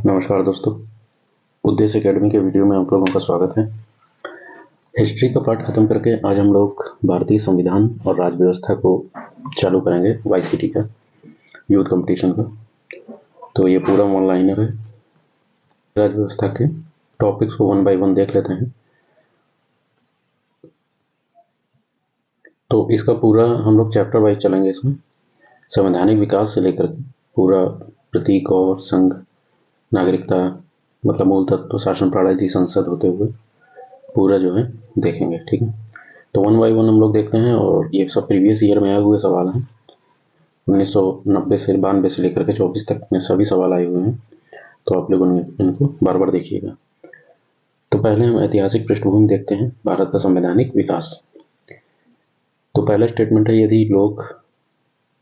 नमस्कार दोस्तों, उद्देश्य एकेडमी के वीडियो में आप लोगों का स्वागत है। हिस्ट्री का पार्ट खत्म करके आज हम लोग भारतीय संविधान और राज्य व्यवस्था को चालू करेंगे, वाईसीटी का यूथ कंपटीशन का। तो ये पूरा ऑनलाइनर है। राज्य व्यवस्था के टॉपिक्स को 1 बाय 1 देख लेते हैं। तो इसका पूरा हम लोग चैप्टर वाइज चलेंगे। इसमें संवैधानिक विकास से लेकर पूरा प्रतीक और संघ, नागरिकता, मतलब मूल तत्व, शासन प्रणाली, संसद होते हुए पूरा जो है देखेंगे। ठीक है, तो 1 बाय 1 हम लोग देखते हैं। और ये सब प्रीवियस ईयर में आए हुए सवाल हैं। 1990 से 92 से लेकर के 24 तक में सभी सवाल आए हुए हैं। तो आप लोग इनको बार बार देखिएगा। तो पहले हम ऐतिहासिक पृष्ठभूमि देखते हैं, भारत का संवैधानिक विकास। तो पहला स्टेटमेंट है, यदि लोग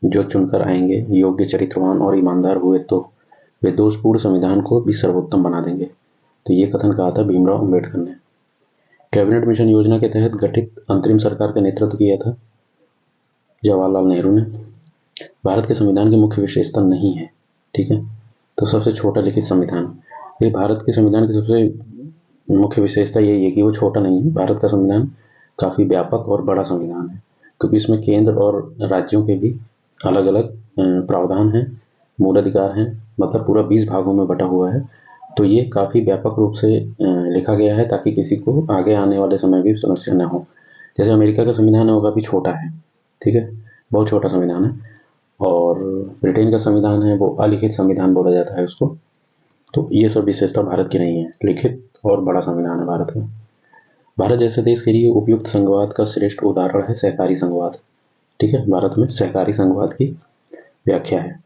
जो चुनकर आएंगे योग्य, चरित्रवान और ईमानदार हुए तो वे दोषपूर्ण संविधान को भी सर्वोत्तम बना देंगे। तो ये कथन कहा था भीमराव अम्बेडकर ने। कैबिनेट मिशन योजना के तहत गठित अंतरिम सरकार का नेतृत्व किया था जवाहरलाल नेहरू ने। भारत के संविधान की मुख्य विशेषता नहीं है, ठीक है, तो सबसे छोटा लिखित संविधान। ये भारत के संविधान की सबसे मुख्य विशेषता यही है कि वो छोटा नहीं है। भारत का संविधान काफ़ी व्यापक और बड़ा संविधान है, क्योंकि इसमें केंद्र और राज्यों के भी अलग अलग प्रावधान हैं, मूल अधिकार हैं, मतलब पूरा 20 भागों में बटा हुआ है। तो ये काफ़ी व्यापक रूप से लिखा गया है ताकि किसी को आगे आने वाले समय भी समस्या ना हो। जैसे अमेरिका का संविधान है वो काफ़ी छोटा है, ठीक है, बहुत छोटा संविधान है। और ब्रिटेन का संविधान है वो अलिखित संविधान बोला जाता है उसको। तो ये सब विशेषता भारत की नहीं है, लिखित और बड़ा संविधान है भारत का। भारत जैसे देश के लिए उपयुक्त संघवाद का श्रेष्ठ उदाहरण है सहकारी संघवाद। ठीक है, भारत में सहकारी संघवाद की व्याख्या है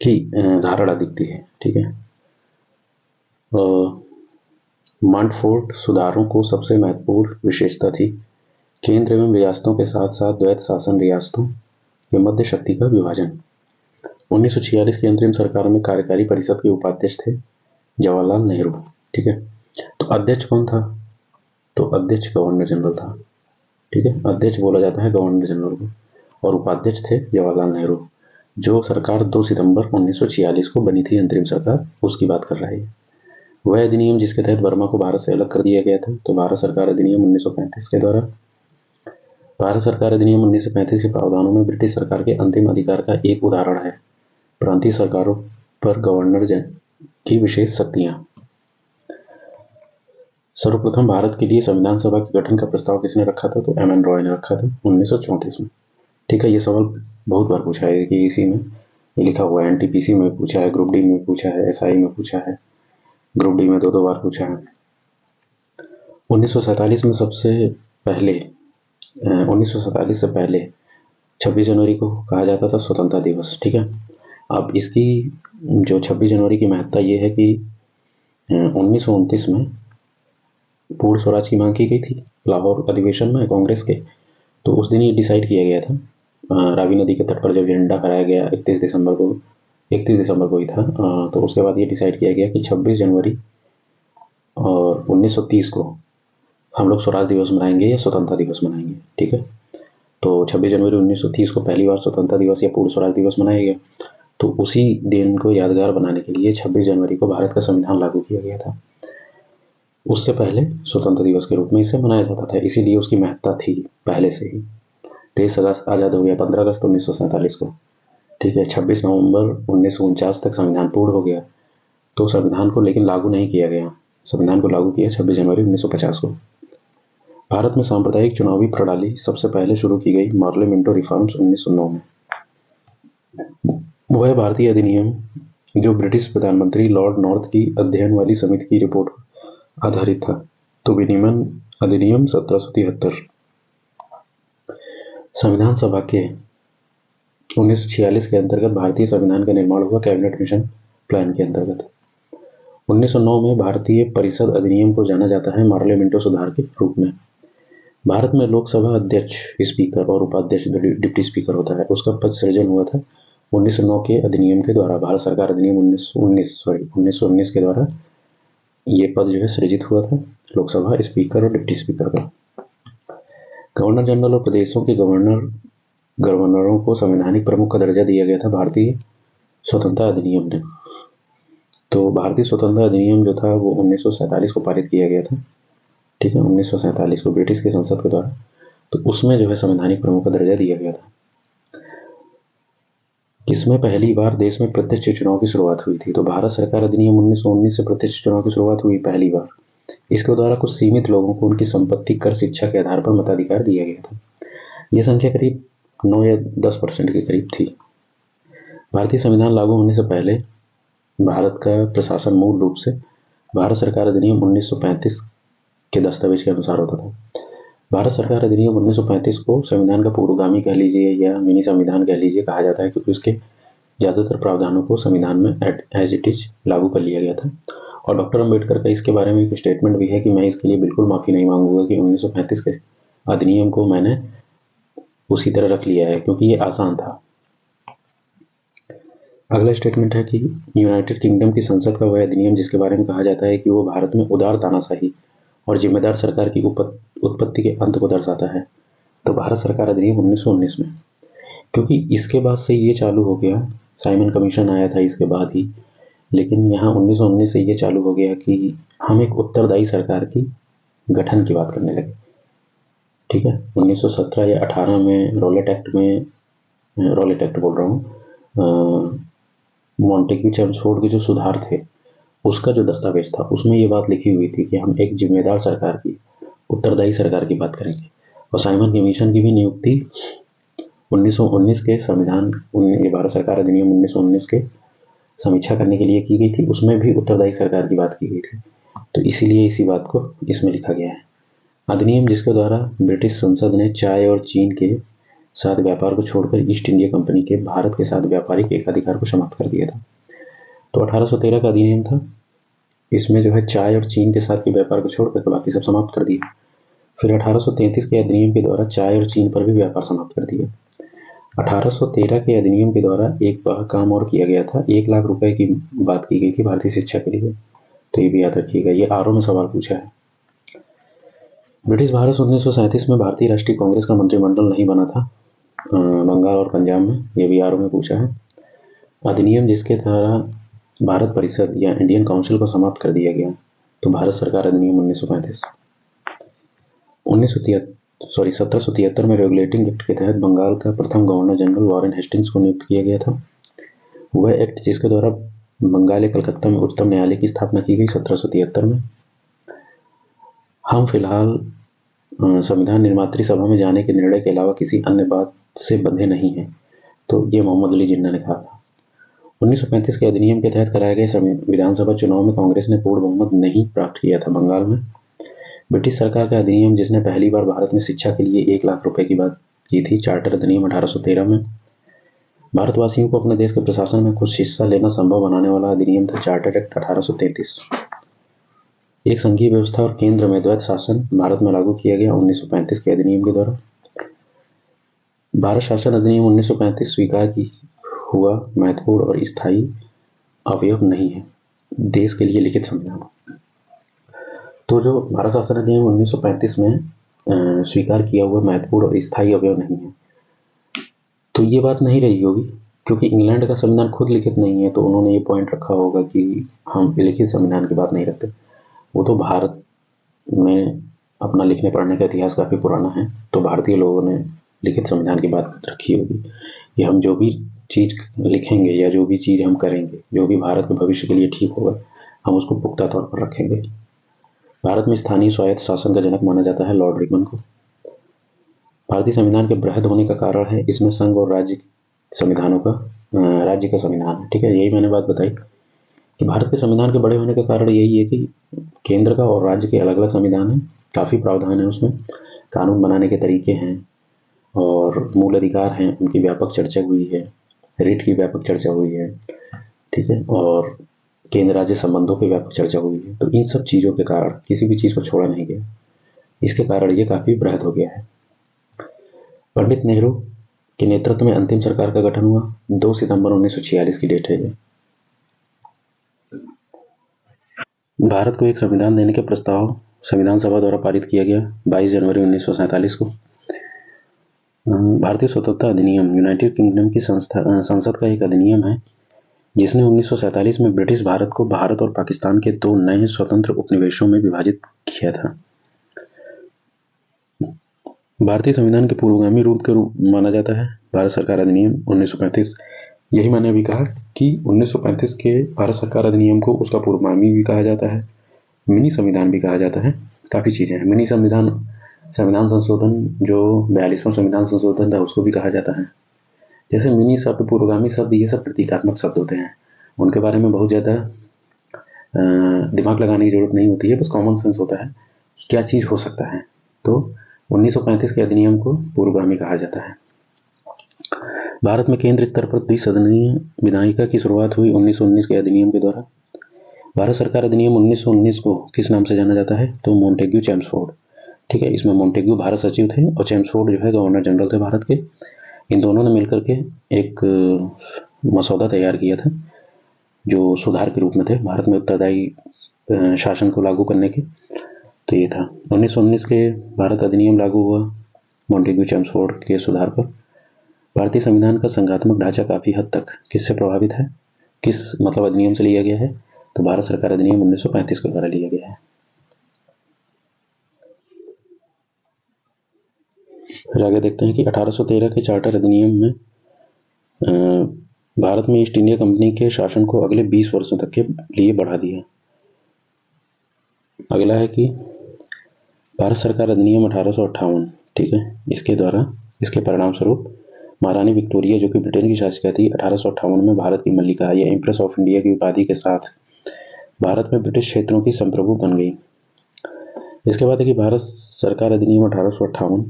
कि धारणा दिखती है। ठीक है, मॉन्टफोर्ट सुधारों को सबसे महत्वपूर्ण विशेषता थी केंद्र एवं रियासतों के साथ साथ द्वैत शासन रियासतों के मध्य शक्ति का विभाजन। 1946 की अंतरिम सरकार में कार्यकारी परिषद के उपाध्यक्ष थे जवाहरलाल नेहरू। ठीक है, तो अध्यक्ष कौन था? तो अध्यक्ष गवर्नर जनरल था। ठीक है, अध्यक्ष बोला जाता है गवर्नर जनरल को, और उपाध्यक्ष थे जवाहरलाल नेहरू। जो सरकार 2 सितंबर 1946 को बनी थी, अंतरिम सरकार, उसकी बात कर रहा है। वह अधिनियम जिसके तहत बर्मा को भारत से अलग कर दिया गया था। तो भारत सरकार अधिनियम 1935 के द्वारा, भारत सरकार अधिनियम 1935 के प्रावधानों में ब्रिटिश सरकार के अंतिम अधिकार का एक उदाहरण है। प्रांतीय सरकारों पर गवर्नर की विशेष शक्तियां। सर्वप्रथम भारत के लिए संविधान सभा के गठन का प्रस्ताव किसने रखा था? तो एम एन रॉय ने रखा था 1934 में। ठीक है, ये सवाल बहुत बार पूछा है कि इसी में ये लिखा हुआ है। एनटीपीसी में पूछा है, ग्रुप डी में पूछा है, एसआई में पूछा है, ग्रुप डी में 2 बार पूछा है। 1947 में सबसे पहले 1947 से पहले 26 जनवरी को कहा जाता था स्वतंत्रता दिवस। ठीक है, अब इसकी जो 26 जनवरी की महत्ता ये है कि 1929 में पूर्ण स्वराज की मांग की गई थी लाहौर अधिवेशन में कांग्रेस के। तो उस दिन ये डिसाइड किया गया था, रावी नदी के तट पर जब झंडा फहराया गया 31 दिसंबर को ही था। तो उसके बाद ये डिसाइड किया गया कि 26 जनवरी और 1930 को हम लोग स्वराज दिवस मनाएंगे या स्वतंत्रता दिवस मनाएंगे। ठीक है, तो 26 जनवरी 1930 को पहली बार स्वतंत्रता दिवस या पूर्ण स्वराज दिवस मनाया गया। तो उसी दिन को यादगार बनाने के लिए 26 जनवरी को भारत का संविधान लागू किया गया था। उससे पहले स्वतंत्रता दिवस के रूप में इसे मनाया जाता था, इसीलिए उसकी महत्ता थी पहले से ही। देश आज़ाद हो गया 15 अगस्त 1947 को। ठीक है, 26 नवंबर 1949 तक संविधान पूर्ण हो गया। तो संविधान को लेकिन लागू नहीं किया गया। संविधान को लागू किया 26 जनवरी 1950 को। भारत में सांप्रदायिक चुनावी प्रणाली सबसे पहले शुरू की गई पार्लियामेंटो रिफॉर्म्स 1909 में। वह भारतीय अधिनियम जो ब्रिटिश प्रधानमंत्री लॉर्ड नॉर्थ की अध्ययन वाली समिति की रिपोर्ट आधारित था। तो विनियमन अधिनियम 1773। संविधान सभा के 1946 के अंतर्गत भारतीय संविधान का निर्माण हुआ कैबिनेट मिशन प्लान के अंतर्गत। 1909 में भारतीय परिषद अधिनियम को जाना जाता है पार्लियामेंटो सुधार के रूप में। भारत में लोकसभा अध्यक्ष, स्पीकर और उपाध्यक्ष डिप्टी स्पीकर होता है, उसका पद सृजन हुआ था 1909 के अधिनियम के द्वारा। भारत सरकार अधिनियम 1919 के द्वारा ये पद जो है सृजित हुआ था, लोकसभा स्पीकर और डिप्टी स्पीकर का। गवर्नर जनरल और प्रदेशों के गवर्नरों को संवैधानिक प्रमुख का दर्जा दिया गया था भारतीय स्वतंत्रता अधिनियम ने। तो भारतीय स्वतंत्रता अधिनियम जो था वो 1947 को पारित किया गया था, ठीक है, 1947 को ब्रिटिश की संसद के द्वारा। तो उसमें जो है संवैधानिक प्रमुख का दर्जा दिया गया था। किसमें पहली बार देश में प्रत्यक्ष चुनाव की शुरुआत हुई थी? तो भारत सरकार अधिनियम 1919 से प्रत्यक्ष चुनाव की शुरुआत हुई पहली बार। इसके द्वारा कुछ सीमित लोगों को उनकी संपत्ति कर शिक्षा के आधार पर मताधिकार दिया गया था। यह संख्या करीब 9 या 10% के करीब थी। भारतीय संविधान लागू होने से पहले भारत का प्रशासन मूल रूप से भारत सरकार अधिनियम 1935 के दस्तावेज के अनुसार होता था। भारत सरकार अधिनियम 1935 को संविधान का पूर्वगामी कह लीजिए या मिनी संविधान कह लीजिए कहा जाता है, क्योंकि उसके ज़्यादातर प्रावधानों को संविधान में एज इट इज लागू कर लिया गया था। और डॉक्टर अम्बेडकर का इसके बारे में एक स्टेटमेंट भी है कि मैं इसके लिए बिल्कुल माफ़ी नहीं मांगूंगा कि 1935 के अधिनियम को मैंने उसी तरह रख लिया है, क्योंकि ये आसान था। अगला स्टेटमेंट है कि यूनाइटेड किंगडम की संसद का वह अधिनियम जिसके बारे में कहा जाता है कि वो भारत में उदार तानाशाही और जिम्मेदार सरकार की उत्पत्ति के अंत को दर्शाता है। तो भारत सरकार अधिनियम 1919 में, क्योंकि इसके बाद से ये चालू हो गया, साइमन कमीशन आया था इसके बाद ही, लेकिन यहाँ 1919 से ये चालू हो गया कि हम एक उत्तरदायी सरकार की गठन की बात करने लगे, ठीक है। 1917 या 18 में रॉलेट एक्ट बोल रहा हूँ, मॉन्टेग्यू चेम्सफोर्ड के जो सुधार थे उसका जो दस्तावेज था उसमें ये बात लिखी हुई थी कि हम एक जिम्मेदार सरकार की, उत्तरदायी सरकार की बात करेंगे। और साइमन कमीशन की भी नियुक्ति 1919 के संविधान, भारत सरकार अधिनियम 1919 के समीक्षा करने के लिए की गई थी, उसमें भी उत्तरदायी सरकार की बात की गई थी। तो इसीलिए इसी बात को इसमें लिखा गया है। अधिनियम जिसके द्वारा ब्रिटिश संसद ने चाय और चीन के साथ व्यापार को छोड़कर ईस्ट इंडिया कंपनी के भारत के साथ व्यापारिक एकाधिकार को समाप्त कर दिया था। तो 1813 का अधिनियम था, इसमें जो है चाय और चीन के साथ के व्यापार को छोड़कर बाकी सब समाप्त कर दिया। फिर 1833 के अधिनियम के द्वारा चाय और चीन पर भी व्यापार समाप्त कर दिया। 1813 के अधिनियम के द्वारा एक काम और किया गया था, 1 लाख रुपए की बात की गई थी भारतीय शिक्षा के लिए, तो ये भी याद रखिएगा, ये आरओ में सवाल पूछा है। ब्रिटिश भारत 1937 में भारतीय राष्ट्रीय कांग्रेस का मंत्रिमंडल नहीं बना था बंगाल और पंजाब में, ये भी आरओ में पूछा है। अधिनियम जिसके द्वारा भारत परिषद या इंडियन काउंसिल को समाप्त कर दिया गया, तो भारत सरकार अधिनियम 1935। 1773 में रेगुलेटिंग एक्ट के तहत बंगाल का प्रथम गवर्नर जनरल वॉरेन हेस्टिंग्स को नियुक्त किया गया था। वह एक्ट जिसके द्वारा बंगाल या कलकत्ता में उच्चतम न्यायालय की स्थापना की गई 1773 में। हम फिलहाल संविधान निर्मात्री सभा में जाने के निर्णय के अलावा किसी अन्य बात से बंधे नहीं हैं, तो ये मोहम्मद अली जिन्ना ने कहा था। 1935 के अधिनियम के तहत कराए गए विधानसभा चुनाव में कांग्रेस ने पूर्ण बहुमत नहीं प्राप्त किया था बंगाल में। ब्रिटिश सरकार का अधिनियम जिसने पहली बार भारत में शिक्षा के लिए 1 लाख रुपए की बात की थी, चार्टर अधिनियम 1813 में। भारतवासियों को अपने देश के प्रशासन में कुछ हिस्सा लेना संभव बनाने वाला अधिनियम था चार्टर एक्ट 1833। एक संघीय व्यवस्था और केंद्र में द्वैत शासन भारत में लागू किया गया 1935 के अधिनियम के द्वारा। भारत शासन अधिनियम 1935 स्वीकार की हुआ महत्वपूर्ण और स्थायी अवयव नहीं है देश के लिए लिखित संविधान। तो जो भारत शासन अधिनियम 1935 में स्वीकार किया हुआ महत्वपूर्ण और स्थायी अवयव नहीं है, तो ये बात नहीं रही होगी, क्योंकि इंग्लैंड का संविधान खुद लिखित नहीं है, तो उन्होंने ये पॉइंट रखा होगा कि हम लिखित संविधान की बात नहीं रखते। वो तो भारत में अपना लिखने पढ़ने का इतिहास काफ़ी पुराना है, तो भारतीय लोगों ने लिखित संविधान की बात रखी होगी कि हम जो भी चीज़ लिखेंगे या जो भी चीज़ हम करेंगे, जो भी भारत के भविष्य के लिए ठीक होगा, हम उसको पुख्ता तौर पर रखेंगे। भारत में स्थानीय स्वायत्त शासन का जनक माना जाता है लॉर्ड रिपन को। भारतीय संविधान के बृहद होने का कारण है इसमें संघ और राज्य संविधानों का राज्य का संविधान है, ठीक है। यही मैंने बात बताई कि भारत के संविधान के बड़े होने का कारण यही है कि केंद्र का और राज्य के अलग अलग संविधान है, काफ़ी प्रावधान है उसमें, कानून बनाने के तरीके हैं और मूल अधिकार हैं, उनकी व्यापक चर्चा हुई है, रिट की व्यापक चर्चा हुई है, ठीक है, और केंद्र राज्य संबंधों की व्यापक चर्चा हुई है। तो इन सब चीज़ों के कारण किसी भी चीज़ को छोड़ा नहीं गया, इसके कारण ये काफ़ी बृहद हो गया है। पंडित नेहरू के नेतृत्व में अंतिम सरकार का गठन हुआ 2 सितंबर 1946 की डेट है ये। भारत को एक संविधान देने का प्रस्ताव संविधान सभा द्वारा पारित किया गया 22 जनवरी 1947 को। भारतीय स्वतंत्रता अधिनियम यूनाइटेड किंगडम की संसद का एक अधिनियम है। जिसने 1947 में ब्रिटिश भारत को भारत और पाकिस्तान के दो नए स्वतंत्र उपनिवेशों में विभाजित किया था। भारतीय संविधान के पूर्वगामी रूप के रूप माना जाता है भारत सरकार अधिनियम 1935। यही मैंने अभी कहा कि 1935 के भारत सरकार अधिनियम को उसका पूर्वगामी भी कहा जाता है, मिनी संविधान भी कहा जाता है। काफ़ी चीज़ें हैं। मिनी संविधान, संविधान संशोधन जो 42वां संविधान संशोधन था उसको भी कहा जाता है। जैसे मिनी शब्द, पूर्वगामी शब्द, ये सब प्रतीकात्मक शब्द होते हैं। उनके बारे में बहुत ज़्यादा दिमाग लगाने की जरूरत नहीं होती है, बस कॉमन सेंस होता है कि क्या चीज़ हो सकता है। तो 1935 के अधिनियम को पूर्वगामी कहा जाता है। भारत में केंद्र स्तर पर द्विसदनीय विधायिका की शुरुआत हुई 1919 के अधिनियम के द्वारा। भारत सरकार अधिनियम 1919 को किस नाम से जाना जाता है? तो मोंटेग्यू चेम्सफोर्ड। ठीक है, इसमें मोंटेग्यू भारत सचिव थे और चेम्सफोर्ड जो है गवर्नर जनरल थे भारत के। इन दोनों ने मिलकर के एक मसौदा तैयार किया था जो सुधार के रूप में थे भारत में उत्तरदायी शासन को लागू करने के। तो ये था 1919 के भारत अधिनियम लागू हुआ मोंटेग्यू चेम्सफोर्ड के सुधार पर। भारतीय संविधान का संघात्मक ढांचा काफ़ी हद तक किससे प्रभावित है, किस मतलब अधिनियम से लिया गया है? तो भारत सरकार अधिनियम 1935 के द्वारा लिया गया है। फिर आगे देखते हैं कि 1813 के चार्टर अधिनियम में भारत में ईस्ट इंडिया कंपनी के शासन को अगले 20 वर्षों तक के लिए बढ़ा दिया। अगला है कि भारत सरकार अधिनियम 1858, ठीक है, इसके द्वारा, इसके परिणाम स्वरूप महारानी विक्टोरिया जो कि ब्रिटेन की शासिका थी, 1858 में भारत की मल्लिका या एम्प्रेस ऑफ इंडिया की उपाधि के साथ भारत में ब्रिटिश क्षेत्रों की संप्रभु बन गई। इसके बाद है कि भारत सरकार अधिनियम 1858,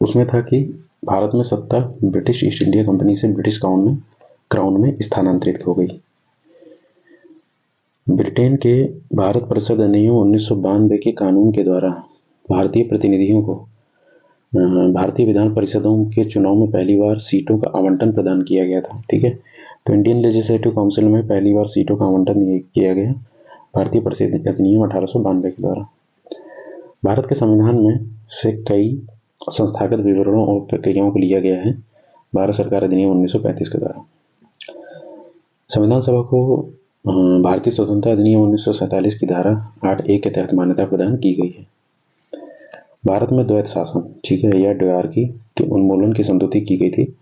उसमें था कि भारत में सत्ता ब्रिटिश ईस्ट इंडिया कंपनी से ब्रिटिश क्राउन में स्थानांतरित हो गई। ब्रिटेन के भारत परिषद अधिनियम 1992 के कानून के द्वारा भारतीय प्रतिनिधियों को भारतीय विधान परिषदों के चुनाव में पहली बार सीटों का आवंटन प्रदान किया गया था। ठीक है, तो इंडियन लेजिस्लेटिव काउंसिल में पहली बार सीटों का आवंटन किया गया भारतीय परिषद अधिनियम 1892 के द्वारा। भारत के संविधान में से कई संस्थागत विवरणों और प्रक्रियाओं को लिया गया है भारत सरकार अधिनियम 1935 के द्वारा। संविधान सभा को भारतीय स्वतंत्रता अधिनियम 1947 की धारा 8A के तहत मान्यता प्रदान की गई है। भारत में द्वैत शासन, ठीक है, या ड्वार्की के उन्मूलन की संस्तुति की गई थी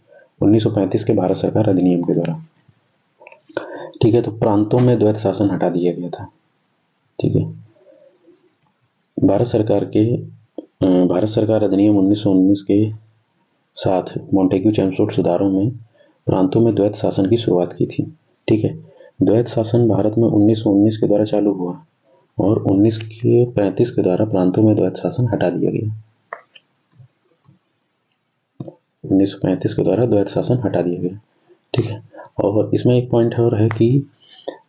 1935 के भारत सरकार अधिनियम के द्वारा। ठीक है, तो प्रांतों में द्वैत शासन हटा दिया गया था। ठीक है, भारत सरकार अधिनियम 1919 के साथ मोंटेग्यू चेम्सफोर्ड सुधारों में प्रांतों में द्वैत शासन की शुरुआत की थी। ठीक है, द्वैत शासन भारत में 1919 के द्वारा चालू हुआ और 1935 के द्वारा प्रांतों में द्वैत शासन हटा दिया गया। 1935 के द्वारा द्वैत शासन हटा दिया गया। ठीक है, और इसमें एक पॉइंट और है कि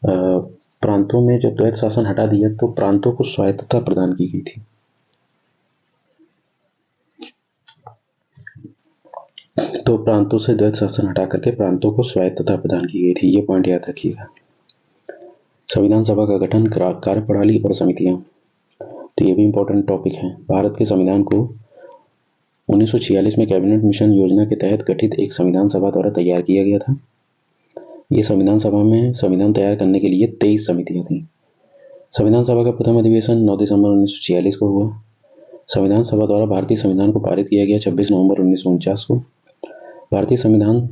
प्रांतों में जब द्वैत शासन हटा दिया तो प्रांतों को स्वायत्तता प्रदान की गई थी। तो प्रांतों से द्वैत शासन हटा करके प्रांतों को स्वायत्तता प्रदान की गई थी, ये पॉइंट याद रखिएगा। संविधान सभा का गठन, कार्यप्रणाली और समितियां, तो ये भी इंपॉर्टेंट टॉपिक है। भारत के संविधान को 1946 में कैबिनेट मिशन योजना के तहत गठित एक संविधान सभा द्वारा तैयार किया गया था। ये संविधान सभा में संविधान तैयार करने के लिए 23 समितियां थी। संविधान सभा का प्रथम अधिवेशन 9 दिसंबर 1946 को हुआ। संविधान सभा द्वारा भारतीय संविधान को पारित किया गया 26 नवंबर 1949 को। भारतीय संविधान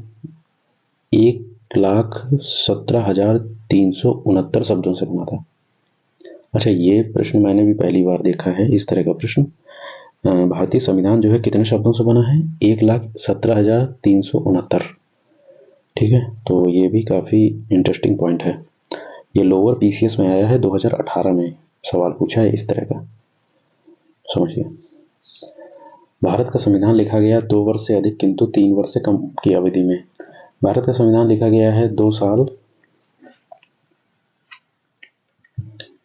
1,17,369 शब्दों से बना था। अच्छा, ये प्रश्न मैंने भी पहली बार देखा है, इस तरह का प्रश्न। भारतीय संविधान जो है कितने शब्दों से बना है? 1,17,369। ठीक है, तो ये भी काफ़ी इंटरेस्टिंग पॉइंट है। ये लोअर पीसीएस में आया है 2018 में, सवाल पूछा है इस तरह का, समझिए। भारत का संविधान लिखा गया 2 वर्ष से अधिक किंतु 3 वर्ष से कम की अवधि में। भारत का संविधान लिखा गया है 2 साल,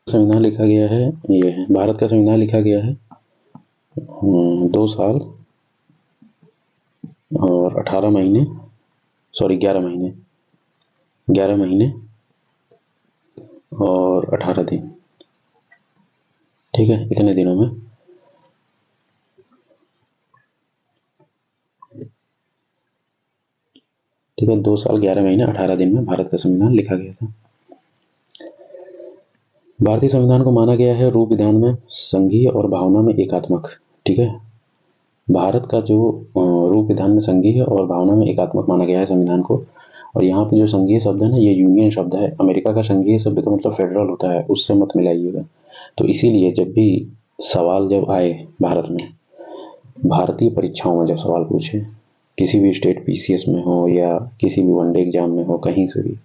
संविधान लिखा गया है, ये है भारत का संविधान लिखा गया है 2 साल और 18 महीने, सॉरी 11 महीने, 11 महीने और 18 दिन। ठीक है, इतने दिनों में। ठीक है, 2 साल 11 महीने 18 दिन में भारत का संविधान लिखा गया था। भारतीय संविधान को माना गया है रूप विधान में संघीय और भावना में एकात्मक। ठीक है, भारत का जो रूप विधान में संघीय और भावना में एकात्मक माना गया है संविधान को। और यहाँ पे जो संघीय शब्द है ना, ये यूनियन शब्द है। अमेरिका का संघीय शब्द का मतलब फेडरल होता है, उससे मत मिलाइएगा। तो इसीलिए जब भी सवाल जब आए भारत में, भारतीय परीक्षाओं में जब सवाल पूछे, किसी भी स्टेट पीसीएस में हो या किसी भी वनडे एग्जाम में हो, कहीं से भी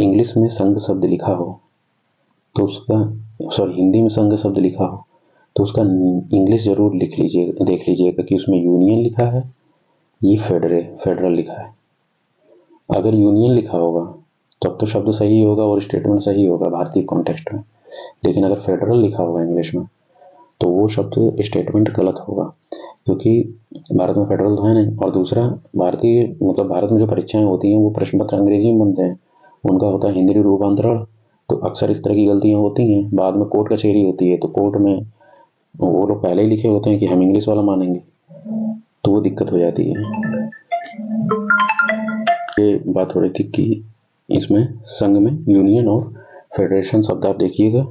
इंग्लिश में संघ शब्द लिखा हो तो उसका, सॉरी हिंदी में संघ शब्द लिखा हो तो उसका इंग्लिश जरूर लिख लीजिएगा, देख लीजिएगा कि उसमें यूनियन लिखा है, ये फेडरल लिखा है। अगर यूनियन लिखा होगा तब तो शब्द सही होगा और स्टेटमेंट सही होगा भारतीय कॉन्टेक्स्ट में, लेकिन अगर फेडरल लिखा होगा इंग्लिश में तो वो शब्द स्टेटमेंट गलत होगा, क्योंकि भारत में फेडरल तो है नहीं। और दूसरा, भारतीय मतलब भारत में जो परीक्षाएं होती हैं वो प्रश्न पत्र अंग्रेजी में बनते हैं, उनका होता है हिंदी रूपांतरण। तो अक्सर इस तरह की गलतियां होती हैं। बाद में कोर्ट कचहरी होती है तो कोर्ट में वो लोग पहले ही लिखे होते हैं कि हम इंग्लिश वाला मानेंगे, तो वो दिक्कत हो जाती है। ये बात हो रही थी कि इसमें संघ में यूनियन और फेडरेशन शब्द आप देखिएगा,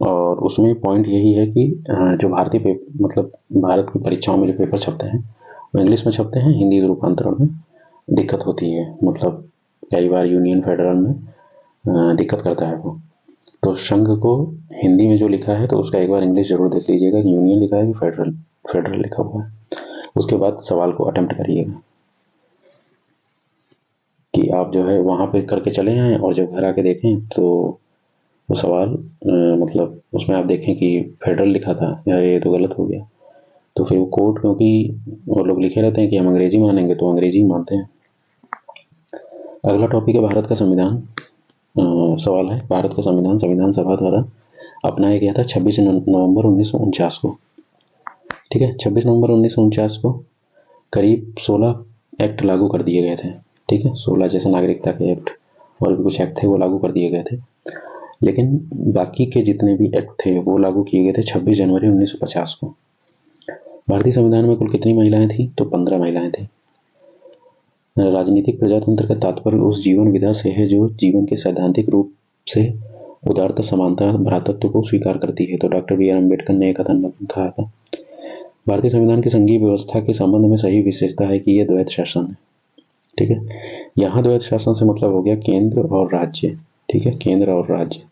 और उसमें पॉइंट यही है कि जो भारतीय मतलब भारत की परीक्षाओं में जो पेपर छपते हैं वो इंग्लिश में छपते हैं, हिंदी रूपांतरण में दिक्कत होती है। मतलब कई बार यूनियन फेडरल में दिक्कत करता है वो। तो संघ को हिंदी में जो लिखा है तो उसका एक बार इंग्लिश जरूर देख लीजिएगा कि यूनियन लिखा है कि फेडरल लिखा हुआ है। उसके बाद सवाल को अटेम्प्ट करिएगा कि आप जो है वहाँ पे करके चले आएँ, और जब घर आके देखें तो वो सवाल मतलब उसमें आप देखें कि फेडरल लिखा था, यार ये तो गलत हो गया। तो फिर वो कोर्ट, क्योंकि वो लोग लिखे रहते हैं कि हम अंग्रेजी मानेंगे तो अंग्रेजी मानते हैं। अगला टॉपिक है भारत का संविधान। सवाल है, भारत का संविधान संविधान सभा द्वारा अपनाया गया था 26 नवंबर 1949 को। ठीक है, 26 नवंबर 1949 को करीब 16 एक्ट लागू कर दिए गए थे। ठीक है, 16 जैसे नागरिकता के एक्ट और भी कुछ एक्ट थे वो लागू कर दिए गए थे, लेकिन बाकी के जितने भी एक्ट थे वो लागू किए गए थे 26 जनवरी 1950 को। भारतीय संविधान में कुल कितनी महिलाएं थी? तो 15 महिलाएं थी। राजनीतिक प्रजातंत्र का तात्पर्य उस जीवन विधा से है जो जीवन के सैद्धांतिक रूप से उदारता, समानता, भ्रातृत्व को स्वीकार करती है। तो डॉक्टर बी आर अम्बेडकर ने एक कथन कहा था। भारतीय संविधान की संघीय व्यवस्था के संबंध में सही विशेषता है कि यह द्वैत शासन है। ठीक है, यहाँ द्वैत शासन से मतलब हो गया केंद्र और राज्य। ठीक है, केंद्र और राज्य।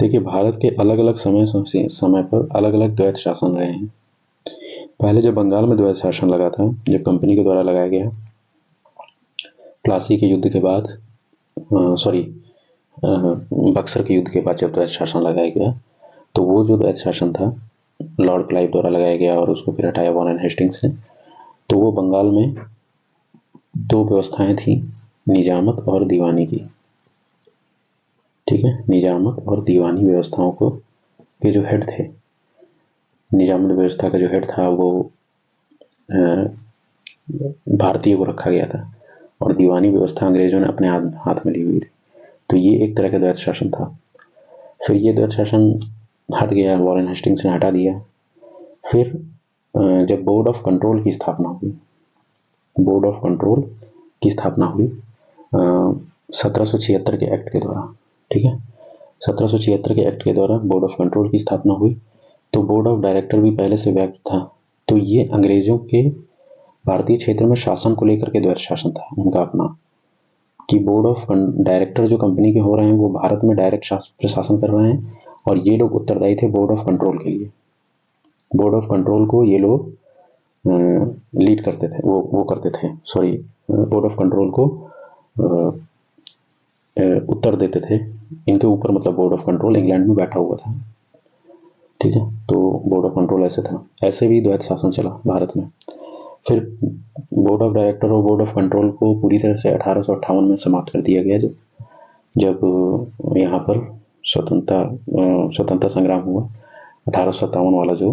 देखिए, भारत के अलग अलग समय पर अलग अलग द्वैत शासन रहे हैं। पहले जब बंगाल में द्वैत शासन लगा था, जब कंपनी के द्वारा लगाया गया प्लासी के युद्ध के बाद, बक्सर के युद्ध के बाद जब द्वैत शासन लगाया गया, तो वो जो द्वैत शासन था लॉर्ड क्लाइव द्वारा लगाया गया और उसको फिर हटाया वॉरेन हेस्टिंग्स ने। तो वो बंगाल में 2 व्यवस्थाएं थी, निजामत और दीवानी की। ठीक है, निजामत और दीवानी व्यवस्थाओं को के जो हेड थे, निजामत व्यवस्था का जो हेड था वो भारतीय को रखा गया था, और दीवानी व्यवस्था अंग्रेजों ने अपने हाथ में ली हुई थी। तो ये एक तरह का द्वैत शासन था। फिर ये द्वैत शासन हट गया, वॉरेन हेस्टिंग्स ने हटा दिया। फिर जब बोर्ड ऑफ कंट्रोल की स्थापना हुई, बोर्ड ऑफ कंट्रोल की स्थापना हुई 1776 के एक्ट के द्वारा। ठीक है, 1776 के एक्ट के द्वारा बोर्ड ऑफ कंट्रोल की स्थापना हुई। तो बोर्ड ऑफ डायरेक्टर भी पहले से व्याप्त था। तो ये अंग्रेजों के भारतीय क्षेत्र में शासन को लेकर के द्वैत शासन था उनका अपना, कि बोर्ड ऑफ डायरेक्टर जो कंपनी के हो रहे हैं वो भारत में डायरेक्ट प्रशासन कर रहे हैं, और ये लोग उत्तरदायी थे बोर्ड ऑफ कंट्रोल के लिए। बोर्ड ऑफ कंट्रोल को ये लोग लीड करते थे, वो करते थे, सॉरी, बोर्ड ऑफ कंट्रोल को उत्तर देते थे इनके ऊपर। मतलब बोर्ड ऑफ कंट्रोल इंग्लैंड में बैठा हुआ था। ठीक है, तो बोर्ड ऑफ कंट्रोल ऐसे था। ऐसे भी द्वैत शासन चला भारत में। फिर बोर्ड ऑफ डायरेक्टर और बोर्ड ऑफ कंट्रोल को पूरी तरह से 1858 में समाप्त कर दिया गया, जब यहाँ पर स्वतंत्रता संग्राम हुआ, 1857 वाला जो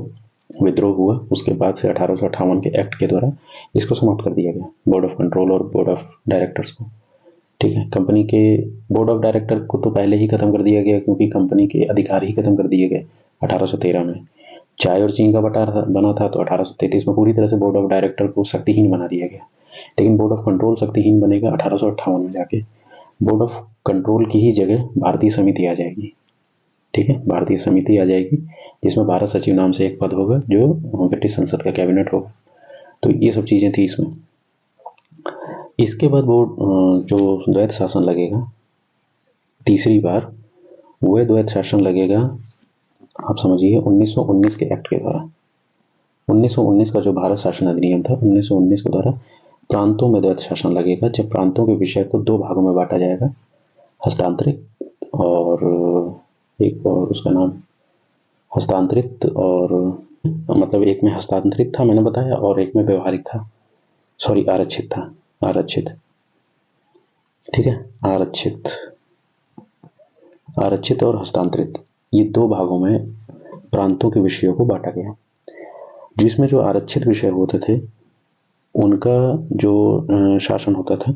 विद्रोह हुआ, उसके बाद से 1858 के एक्ट के द्वारा इसको समाप्त कर दिया गया, बोर्ड ऑफ कंट्रोल और बोर्ड ऑफ डायरेक्टर्स को। ठीक है, कंपनी के बोर्ड ऑफ डायरेक्टर को तो पहले ही खत्म कर दिया गया, क्योंकि कंपनी के अधिकार ही खत्म कर दिए गए 1813 में। चाय और चीनी का बंटा बना था तो 1833 में पूरी तरह से बोर्ड ऑफ डायरेक्टर को शक्तिहीन बना दिया गया। लेकिन बोर्ड ऑफ कंट्रोल शक्तिहीन बनेगा 1858 में जाके। बोर्ड ऑफ कंट्रोल की ही जगह भारतीय समिति आ जाएगी, ठीक है, भारतीय समिति आ जाएगी, जिसमें भारत सचिव नाम से एक पद होगा जो ब्रिटिश संसद का कैबिनेट होगा। तो ये सब चीज़ें थी इसमें। इसके बाद बोर्ड जो द्वैत शासन लगेगा तीसरी बार, वह द्वैत शासन लगेगा, आप समझिए 1919 के एक्ट के द्वारा। 1919 का जो भारत शासन अधिनियम था, 1919 के द्वारा प्रांतों में द्वैत शासन लगेगा, जब प्रांतों के विषय को दो भागों में बांटा जाएगा, हस्तांतरित और एक और उसका नाम हस्तांतरित और मतलब एक में हस्तांतरित था मैंने बताया और एक में व्यवहारिक था, सॉरी आरक्षित था, आरक्षित, ठीक है, आरक्षित और हस्तांतरित, ये दो भागों में प्रांतों के विषयों को बांटा गया। जिसमें जो आरक्षित विषय होते थे उनका जो शासन होता था,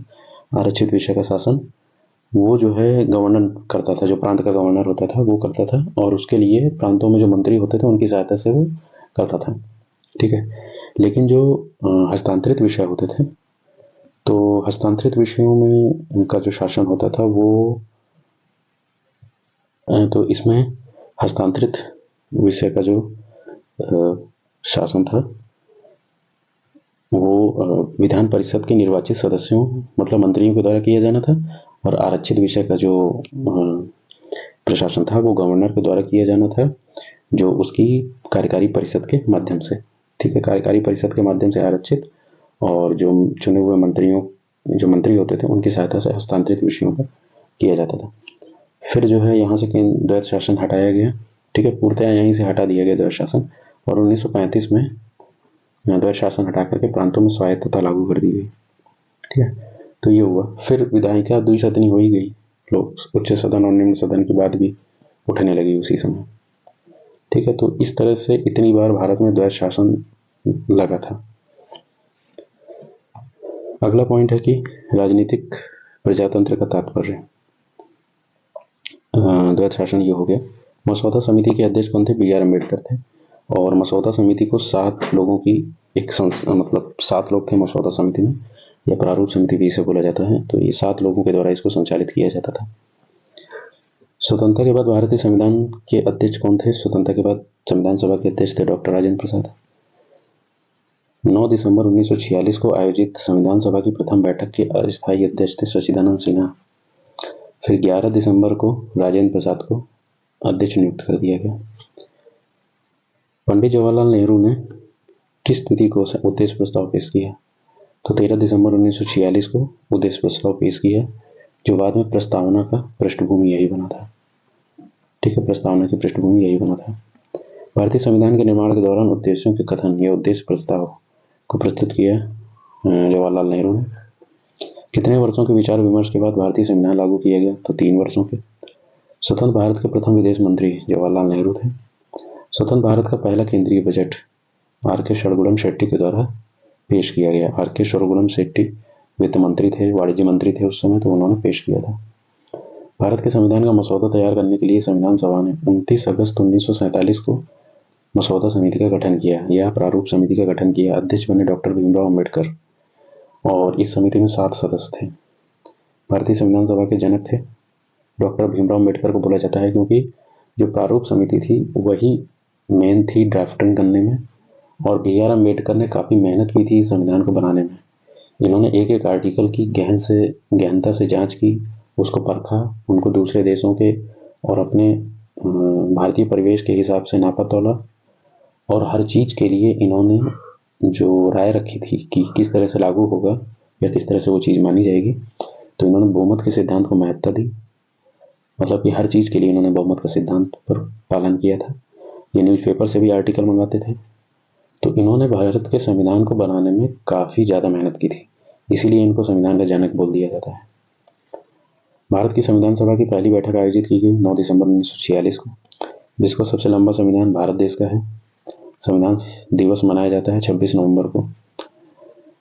आरक्षित विषय का शासन, वो जो है गवर्नर करता था, जो प्रांत का गवर्नर होता था वो करता था, और उसके लिए प्रांतों में जो मंत्री होते थे उनकी सहायता से वो करता था, ठीक है। लेकिन जो हस्तांतरित विषय होते थे, तो हस्तांतरित विषयों में उनका जो शासन होता था वो तो इसमें हस्तांतरित विषय का जो शासन था वो विधान परिषद के निर्वाचित सदस्यों मतलब मंत्रियों के द्वारा किया जाना था, और आरक्षित विषय का जो प्रशासन था वो गवर्नर के द्वारा किया जाना था, जो उसकी कार्यकारी परिषद के माध्यम से, ठीक है, कार्यकारी परिषद के माध्यम से आरक्षित, और जो चुने हुए मंत्रियों जो मंत्री होते थे उनकी सहायता से हस्तांतरित विषयों का किया जाता था। फिर जो है यहाँ से द्वैत शासन हटाया गया, ठीक है, पूर्णतः यहीं से हटा दिया गया द्वैत शासन, और 1935 में द्वैत शासन हटा करके प्रांतों में स्वायत्तता लागू कर दी गई, ठीक है। तो ये हुआ। फिर विधायिका द्विसदनी हो ही गई, लोग उच्च सदन और निम्न सदन की बात भी उठने लगी उसी समय, ठीक है। तो इस तरह से इतनी बार भारत में द्वैत शासन लगा था। अगला पॉइंट है कि राजनीतिक प्रजातंत्र का तात्पर्य। द्वैत शासन ये हो गया। मसौदा समिति के अध्यक्ष कौन थे? BR अम्बेडकर थे, और मसौदा समिति को 7 लोगों की एक मतलब 7 लोग थे मसौदा समिति में, या प्रारूप समिति भी इसे बोला जाता है। तो ये 7 लोगों के द्वारा इसको संचालित किया जाता था। स्वतंत्रता के बाद भारतीय संविधान के अध्यक्ष कौन थे? स्वतंत्रता के बाद संविधान सभा के अध्यक्ष थे डॉक्टर राजेंद्र प्रसाद। 9 दिसंबर 1946 को आयोजित संविधान सभा की प्रथम बैठक के अस्थायी अध्यक्ष थे सच्चिदानंद सिन्हा। फिर 11 दिसंबर को राजेंद्र प्रसाद को अध्यक्ष नियुक्त कर दिया गया। पंडित जवाहरलाल नेहरू ने किस तिथि को उद्देश्य प्रस्ताव पेश किया? तो 13 दिसंबर 1946 को उद्देश्य प्रस्ताव पेश किया, जो बाद में प्रस्तावना का पृष्ठभूमि यही बना था, ठीक है, प्रस्तावना की पृष्ठभूमि यही बना था। भारतीय संविधान के निर्माण के दौरान उद्देश्यों के कथन या उद्देश्य प्रस्ताव को प्रस्तुत किया जवाहरलाल नेहरू ने। कितने वर्षों के विचार विमर्श के बाद भारतीय संविधान लागू किया गया? तो 3 वर्षों के। स्वतंत्र भारत के प्रथम विदेश मंत्री जवाहरलाल नेहरू थे। स्वतंत्र भारत का पहला केंद्रीय बजट R.K. शरगुड़म शेट्टी के द्वारा पेश किया गया। R.K. शरगुड़म शेट्टी वित्त मंत्री थे, वाणिज्य मंत्री थे उस समय, तो उन्होंने पेश किया था। भारत के संविधान का मसौदा तैयार करने के लिए संविधान सभा ने 29 अगस्त 1947 को मसौदा समिति का गठन किया या प्रारूप समिति का गठन किया। अध्यक्ष बने डॉक्टर भीमराव अम्बेडकर, और इस समिति में 7 सदस्य थे। भारतीय संविधान सभा के जनक थे डॉक्टर भीमराव अम्बेडकर को बोला जाता है, क्योंकि जो प्रारूप समिति थी वही मेन थी ड्राफ्टिंग करने में, और BR अम्बेडकर ने काफ़ी मेहनत की थी संविधान को बनाने में। इन्होंने एक एक आर्टिकल की गहनता से जांच की, उसको परखा, उनको दूसरे देशों के और अपने भारतीय परिवेश के हिसाब से नापा तोला, और हर चीज़ के लिए इन्होंने जो राय रखी थी कि किस तरह से लागू होगा या किस तरह से वो चीज़ मानी जाएगी, तो इन्होंने बहुमत के सिद्धांत को महत्ता दी। मतलब कि हर चीज़ के लिए इन्होंने बहुमत का सिद्धांत पर पालन किया था। ये न्यूज़पेपर से भी आर्टिकल मंगाते थे। तो इन्होंने भारत के संविधान को बनाने में काफ़ी ज़्यादा मेहनत की थी, इसीलिए इनको संविधान का जनक बोल दिया जाता है। भारत की संविधान सभा की पहली बैठक आयोजित की गई 9 दिसंबर 1946 को। विश्व का सबसे लंबा संविधान भारत देश का है। संविधान दिवस मनाया जाता है 26 नवंबर को,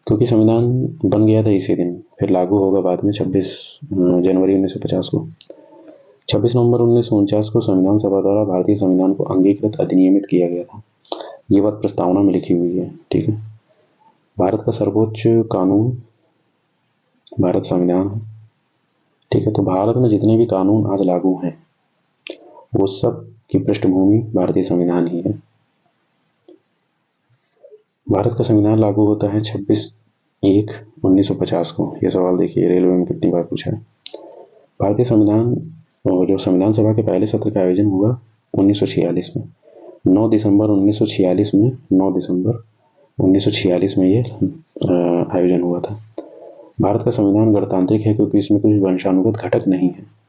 क्योंकि संविधान बन गया था इसी दिन, फिर लागू होगा बाद में 26 जनवरी 1950 को। 26 नवंबर 1949 को संविधान सभा द्वारा भारतीय संविधान को अंगीकृत अधिनियमित किया गया था। ये बात प्रस्तावना में लिखी हुई है, ठीक है। भारत का सर्वोच्च कानून भारत संविधान है। ठीक है, तो भारत में जितने भी कानून आज लागू हैं वो सब की पृष्ठभूमि भारतीय संविधान ही है। भारत का संविधान लागू होता है 26/1/1950 को। ये सवाल देखिए रेलवे में कितनी बार पूछा है। भारतीय संविधान जो संविधान सभा के पहले सत्र का आयोजन हुआ 1946 में, 9 दिसंबर 1946 में, 9 दिसंबर 1946 में ये आयोजन हुआ था। भारत का संविधान गणतांत्रिक है क्योंकि इसमें कुछ वंशानुगत घटक नहीं है।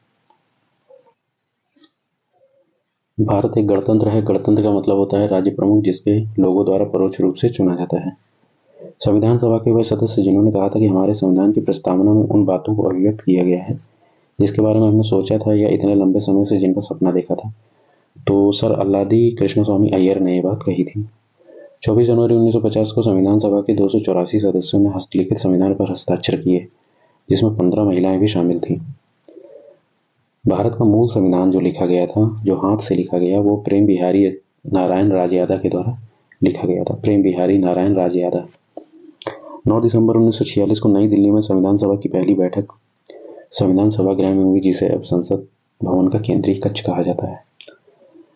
भारत एक गणतंत्र है। गणतंत्र का मतलब होता है राज्य प्रमुख जिसके लोगों द्वारा परोक्ष रूप से चुना जाता है। संविधान सभा के वह सदस्य जिन्होंने कहा था कि हमारे संविधान की प्रस्तावना में उन बातों को अभिव्यक्त किया गया है जिसके बारे में हमने सोचा था या इतने लंबे समय से जिनका सपना देखा था। तो सर अल्लादी कृष्णस्वामी अय्यर ने ये बात कही थी। 24 जनवरी 1950 को संविधान सभा के 284 सदस्यों ने हस्तलिखित संविधान पर हस्ताक्षर किए जिसमें 15 महिलाएं भी शामिल थीं। भारत का मूल संविधान जो लिखा गया था, जो हाथ से लिखा गया, वो प्रेम बिहारी नारायण राजयादव के द्वारा लिखा गया था। प्रेम बिहारी नारायण राजयादव। 9 दिसंबर 1946 को नई दिल्ली में संविधान सभा की पहली बैठक संविधान सभागृह में हुई जिसे अब संसद भवन का केंद्रीय कक्ष कहा जाता है।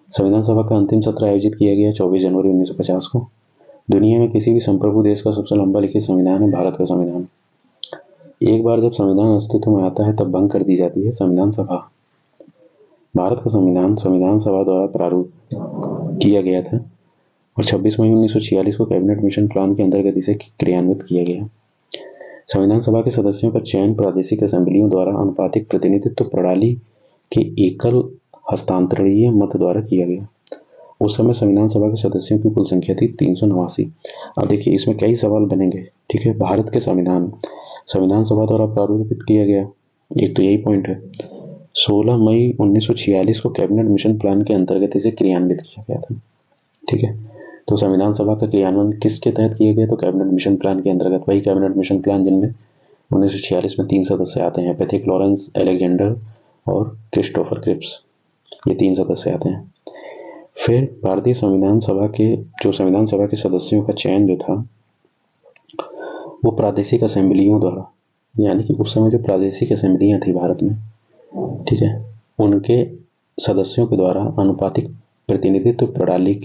संविधान सभा का अंतिम सत्र आयोजित किया गया 24 जनवरी 1950 को। दुनिया में किसी भी संप्रभु देश का सबसे लंबा लिखित संविधान है भारत का संविधान। एक बार जब संविधान अस्तित्व में आता है तब भंग कर दी जाती है संविधान सभा। भारत का संविधान संविधान सभा द्वारा प्रारूप किया गया था और 26 मई 1946 को कैबिनेट मिशन प्लान के अंतर्गत इसे क्रियान्वित किया गया। संविधान सभा के सदस्यों का चयन प्रादेशिक असेंबलियों द्वारा अनुपातिक प्रतिनिधित्व प्रणाली के एकल हस्तांतरणीय मत द्वारा किया गया। उस समय संविधान सभा के सदस्यों की कुल संख्या थी 389। अब देखिए इसमें कई सवाल बनेंगे। ठीक है, भारत के संविधान संविधान सभा द्वारा प्रारूपित किया गया, एक तो यही पॉइंट है। 16 मई 1946 को कैबिनेट मिशन प्लान के अंतर्गत इसे क्रियान्वित किया गया था। ठीक है, तो संविधान सभा का क्रियान्वयन किसके तहत किया गया? तो कैबिनेट मिशन प्लान के अंतर्गत। वही कैबिनेट मिशन प्लान जिनमें 1946 में 3 सदस्य आते हैं, पैथिक लॉरेंस, अलेक्जेंडर और क्रिस्टोफर क्रिप्स, ये 3 सदस्य आते हैं। फिर भारतीय संविधान सभा के सदस्यों का चयन जो था वो प्रादेशिक असेंबलियों द्वारा, यानी कि उस समय जो प्रादेशिक असेंबलियां थी भारत में, ठीक है, उनके सदस्यों के द्वारा अनुपातिक प्रतिनिधित्व प्रणाली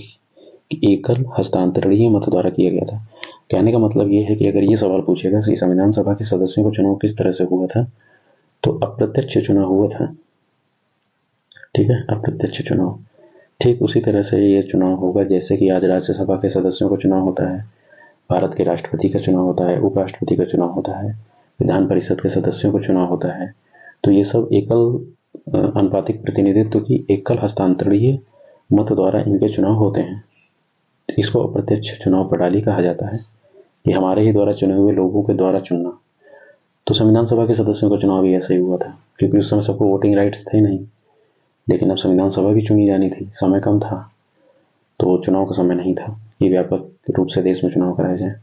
एकल हस्तांतरणीय मत द्वारा किया गया था। कहने का मतलब ये है कि अगर ये सवाल पूछेगा कि संविधान सभा के सदस्यों का चुनाव किस तरह से हुआ था, तो अप्रत्यक्ष चुनाव हुआ था। ठीक है, अप्रत्यक्ष चुनाव। ठीक उसी तरह से ये चुनाव होगा जैसे कि आज राज्यसभा के सदस्यों का चुनाव होता है, भारत के राष्ट्रपति का चुनाव होता है, उपराष्ट्रपति का चुनाव होता है, विधान परिषद के सदस्यों का चुनाव होता है। तो ये सब एकल अनुपातिक प्रतिनिधित्व की एकल हस्तांतरणीय मत द्वारा इनके चुनाव होते हैं। इसको अप्रत्यक्ष चुनाव प्रणाली कहा जाता है कि हमारे ही द्वारा चुने हुए लोगों के द्वारा चुनना। तो संविधान सभा के सदस्यों का चुनाव भी ऐसा ही हुआ था क्योंकि उस समय सबको वोटिंग राइट्स थे नहीं, लेकिन अब संविधान सभा भी चुनी जानी थी, समय कम था तो चुनाव का समय नहीं था कि व्यापक रूप से देश में चुनाव कराए जाए।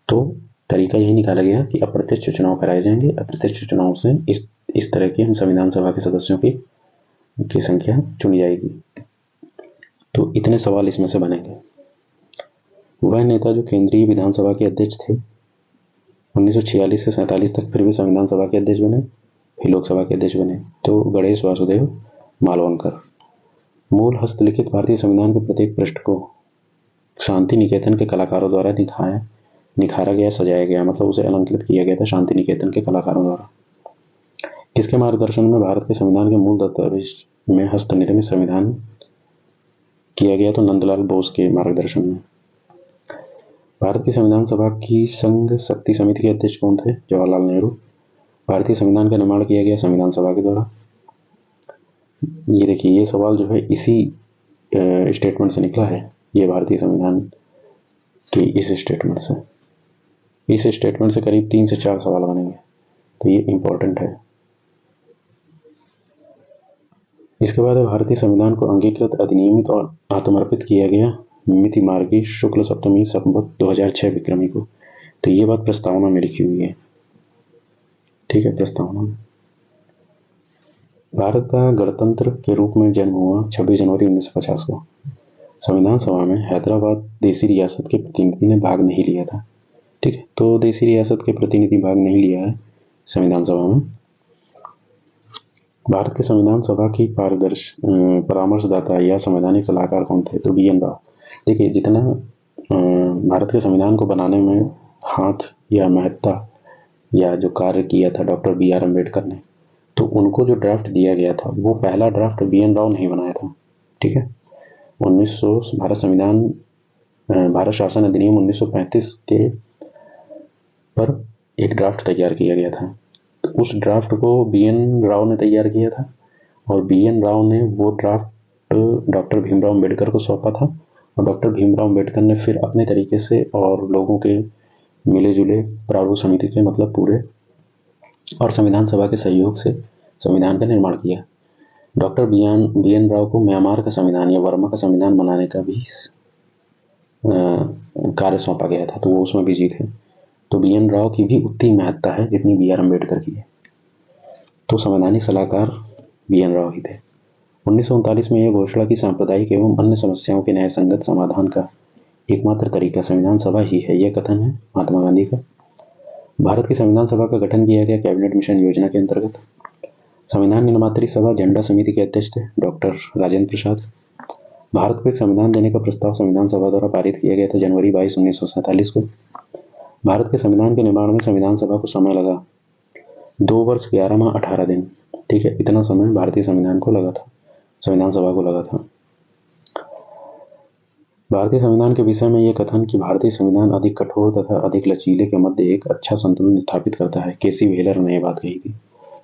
तो तरीका यही निकाला गया कि अप्रत्यक्ष चुनाव कराए जाएंगे। अप्रत्यक्ष चुनाव से इस तरह के हम संविधान सभा के सदस्यों की संख्या चुनी जाएगी। तो इतने सवाल इसमें से बनेंगे। वह नेता जो केंद्रीय विधानसभा के अध्यक्ष थे 1946 से 47 तक, फिर भी संविधान सभा के अध्यक्ष बने, फिर लोकसभा के अध्यक्ष बने, तो गणेश वासुदेव मालवंकर। मूल हस्तलिखित भारतीय संविधान के प्रत्येक पृष्ठ को शांति निकेतन के कलाकारों द्वारा निखारा गया, सजाया गया, मतलब उसे अलंकृत किया गया था शांति निकेतन के कलाकारों द्वारा। किसके मार्गदर्शन में भारत के संविधान के मूल दस्तावेज में हस्तनिर्मित संविधान किया गया? तो नंदलाल बोस के मार्गदर्शन में। भारत की संविधान सभा की संघ शक्ति समिति के अध्यक्ष कौन थे? जवाहरलाल नेहरू। भारतीय संविधान का निर्माण किया गया संविधान सभा के द्वारा। ये देखिए ये सवाल जो है इसी स्टेटमेंट से निकला है, ये भारतीय संविधान की इस स्टेटमेंट से करीब 3 से 4 सवाल बनेंगे, तो ये इंपॉर्टेंट है। इसके बाद भारतीय संविधान को अंगीकृत, अधिनियमित और आत्मर्पित किया गया मिति मार्गी शुक्ल सप्तमी संवत 2006 विक्रमी को। तो ये बात प्रस्तावना में लिखी हुई है। ठीक है, प्रस्तावना में भारत का गणतंत्र के रूप में जन्म हुआ 26 जनवरी 1950 को। संविधान सभा में हैदराबाद देसी रियासत के प्रतिनिधि ने भाग नहीं लिया था। ठीक है, तो देसी रियासत के प्रतिनिधि भाग नहीं लिया है संविधान सभा में। भारत के संविधान सभा की परामर्शदाता या संवैधानिक सलाहकार कौन थे? तो बी एन राव। देखिए, जितना भारत के संविधान को बनाने में हाथ या महत्ता या जो कार्य किया था डॉक्टर बी आर अम्बेडकर ने, तो उनको जो ड्राफ्ट दिया गया था वो पहला ड्राफ्ट बी एन राव ने ही बनाया था। ठीक है, 1900 भारत शासन अधिनियम 1935 के पर एक ड्राफ्ट तैयार किया गया था। तो उस ड्राफ्ट को बी एन राव ने तैयार किया था और बी एन राव ने वो ड्राफ्ट डॉक्टर भीमराव अम्बेडकर को सौंपा था और डॉक्टर भीमराव अम्बेडकर ने फिर अपने तरीके से और लोगों के मिले जुले प्रारूप समिति के मतलब पूरे और संविधान सभा के सहयोग से संविधान का निर्माण किया। डॉक्टर बी एन राव को म्यांमार का संविधान या वर्मा का संविधान बनाने का भी कार्य सौंपा गया था, तो वो उसमें बिजी थे। तो बी एन राव की भी उतनी महत्ता है जितनी बी आर अम्बेडकर की है। तो संवैधानिक सलाहकार बी एन राव ही थे। 1939 में यह घोषणा की सांप्रदायिक एवं अन्य समस्याओं के न्यायसंगत समाधान का एकमात्र तरीका संविधान सभा ही है, यह कथन है महात्मा गांधी का। भारत की संविधान सभा का गठन किया गया कैबिनेट मिशन योजना के अंतर्गत। संविधान निर्मात्री सभा झंडा समिति के अध्यक्ष थे डॉक्टर राजेंद्र प्रसाद। भारत को एक संविधान देने का प्रस्ताव संविधान सभा द्वारा पारित किया गया था जनवरी 22, 1947 को। भारत के संविधान के निर्माण में संविधान सभा को समय लगा 2 वर्ष 11 माह 18 दिन। ठीक है, इतना समय भारतीय संविधान को लगा था, संविधान सभा को लगा था। भारतीय संविधान के विषय में यह कथन कि भारतीय संविधान अधिक कठोर तथा अधिक लचीले के मध्य एक अच्छा संतुलन स्थापित करता है, केसी व्हीलर ने यह बात कही थी।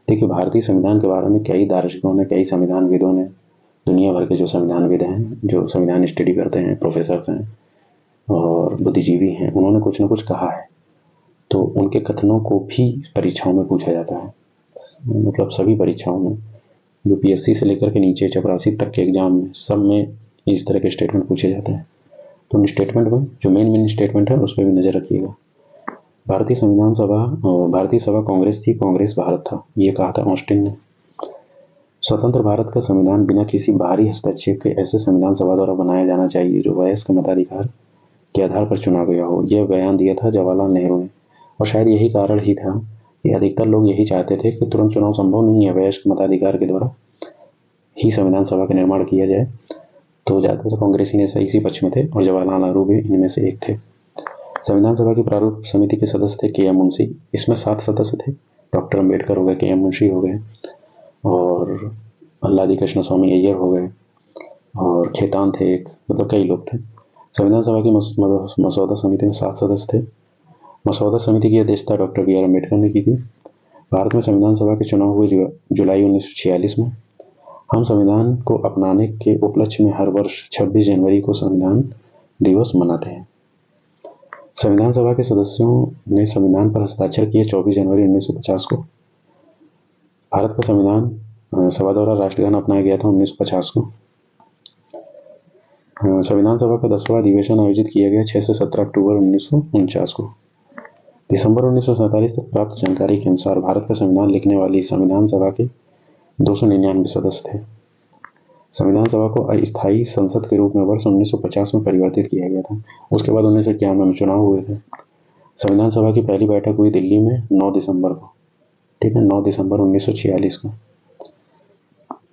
देखिए, भारतीय संविधान के बारे में कई दार्शनिकों ने, कई संविधानविदों ने, दुनिया भर के जो संविधानविद हैं, जो संविधान स्टडी करते हैं, प्रोफेसर्स हैं और बुद्धिजीवी हैं, उन्होंने कुछ न कुछ कहा है। तो उनके कथनों को भी परीक्षाओं में पूछा जाता है, मतलब सभी परीक्षाओं में, यूपीएससी से लेकर के नीचे चपरासी तक के एग्जाम में, सब में इस तरह के स्टेटमेंट पूछे जाते हैं। तो उन स्टेटमेंट में जो मेन स्टेटमेंट है उस पर भी नज़र रखिएगा। भारतीय सभा कांग्रेस थी, कांग्रेस भारत था, ये कहा था ऑस्टिन ने। स्वतंत्र भारत का संविधान बिना किसी बाहरी हस्तक्षेप के ऐसे संविधान सभा द्वारा बनाया जाना चाहिए जो वयस्क मताधिकार के आधार पर चुना गया हो, यह बयान दिया था जवाहरलाल नेहरू ने। और शायद यही कारण ही था कि अधिकतर लोग यही चाहते थे कि तुरंत चुनाव संभव नहीं है, वयस्क मताधिकार के द्वारा ही संविधान सभा का निर्माण किया जाए। तो ज़्यादातर कांग्रेसी नेता इसी पक्ष में थे और जवाहरलाल नेहरू भी इनमें से एक थे। संविधान सभा की प्रारूप समिति के सदस्य थे के एम मुंशी, इसमें 7 सदस्य थे। डॉक्टर अम्बेडकर हो गए, के एम मुंशी हो गए और अल्लादी कृष्ण स्वामी अय्यर हो गए और खेतान थे एक, मतलब कई लोग थे। संविधान सभा की मसौदा समिति में 7 सदस्य थे। मसौदा समिति की अध्यक्षता डॉक्टर बी आर अम्बेडकर ने की थी। भारत में संविधान सभा के चुनाव हुए जुलाई 1946 में। हम संविधान को अपनाने के उपलक्ष्य में हर वर्ष 26 जनवरी को संविधान दिवस मनाते हैं। संविधान सभा के सदस्यों ने संविधान पर हस्ताक्षर किए 24 जनवरी 1950 को। भारत का संविधान सभा द्वारा राष्ट्रगान अपनाया गया था 1950 को। संविधान सभा का 10वां अधिवेशन आयोजित किया गया 6 से 17 अक्टूबर 1949 को। दिसंबर 1947 तक प्राप्त जानकारी के अनुसार भारत का संविधान लिखने वाली संविधान सभा के 299 सदस्य थे। संविधान सभा को अस्थायी संसद के रूप में वर्ष 1950 में परिवर्तित किया गया था। उसके बाद 1991 में चुनाव हुए थे। संविधान सभा की पहली बैठक हुई दिल्ली में 9 दिसंबर को। ठीक है, 9 दिसंबर 1946 को।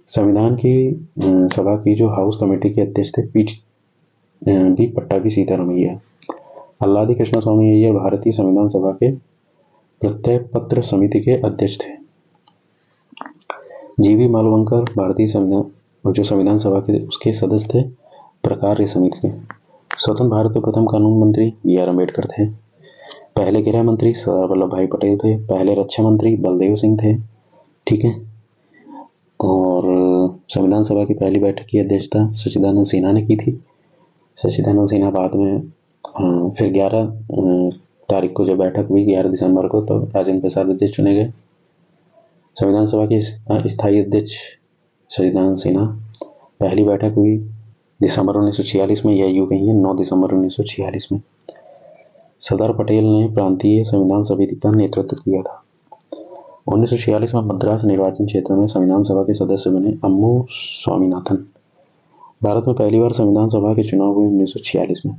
संविधान की सभा की जो हाउस कमेटी के अध्यक्ष थे पी पट्टाभी सीतारामैया। अल्लादी कृष्ण स्वामी अय्यर भारतीय संविधान सभा के प्रत्यय पत्र समिति के अध्यक्ष थे। जीवी मालवंकर भारतीय संविधान सभा के उसके सदस्य थे प्रकार्य समिति के। स्वतंत्र भारत के प्रथम कानून मंत्री बी आर अम्बेडकर थे। पहले गृह मंत्री सरदार वल्लभ भाई पटेल थे। पहले रक्षा मंत्री बलदेव सिंह थे। ठीक है, और संविधान सभा की पहली बैठक की अध्यक्षता सच्चिदानंद सिन्हा ने की थी। सच्चिदानंद सिन्हा बाद में फिर 11 तारीख को जब बैठक हुई 11 दिसंबर को, तो राजेंद्र प्रसाद अध्यक्ष चुने गए। संविधान सभा के स्थायी अध्यक्ष सच्चिदानंद सिन्हा। पहली बैठक हुई दिसंबर 1946 में, या यूं कहिए 9 दिसंबर 1946 में। सरदार पटेल ने प्रांतीय संविधान समिति का नेतृत्व किया था। 1946 में मद्रास निर्वाचन क्षेत्र में संविधान सभा के सदस्य बने अम्मू स्वामीनाथन। भारत में पहली बार संविधान सभा के चुनाव हुए 1946 में।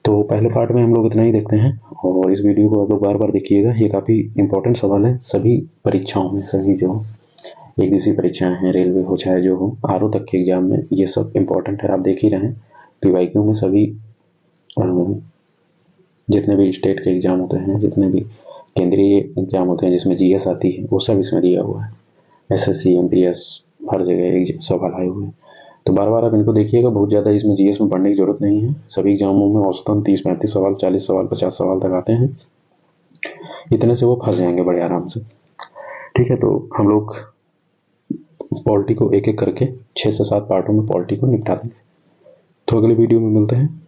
तो पहले पार्ट में हम लोग इतना ही देखते हैं और इस वीडियो को आप लोग बार बार देखिएगा। ये काफ़ी इंपॉर्टेंट सवाल है सभी परीक्षाओं में, सभी जो एक दिवसीय परीक्षाएं हैं, रेलवे हो चाहे जो हो, आरओ तक के एग्जाम में ये सब इंपॉर्टेंट है। आप देख ही रहे हैं पीवाईक्यू में सभी जितने भी स्टेट के एग्जाम होते हैं, जितने भी केंद्रीय एग्जाम होते हैं जिसमें जीएस आती है, वो सब इसमें दिया हुआ है। एसएससी, एमटीएस, हर जगह सवाल आए हुए हैं। तो बार बार आप इनको देखिएगा, बहुत ज़्यादा इसमें जीएस में पढ़ने की जरूरत नहीं है। सभी एग्जामों में औसतन 30-35 सवाल, 40 सवाल, 50 सवाल तक आते हैं। इतने से वो फंस जाएंगे बड़े आराम से। ठीक है, तो हम लोग पॉलिटी को एक एक करके 6 से 7 पार्टों में पॉलिटी को निपटा देंगे। तो अगले वीडियो में मिलते हैं।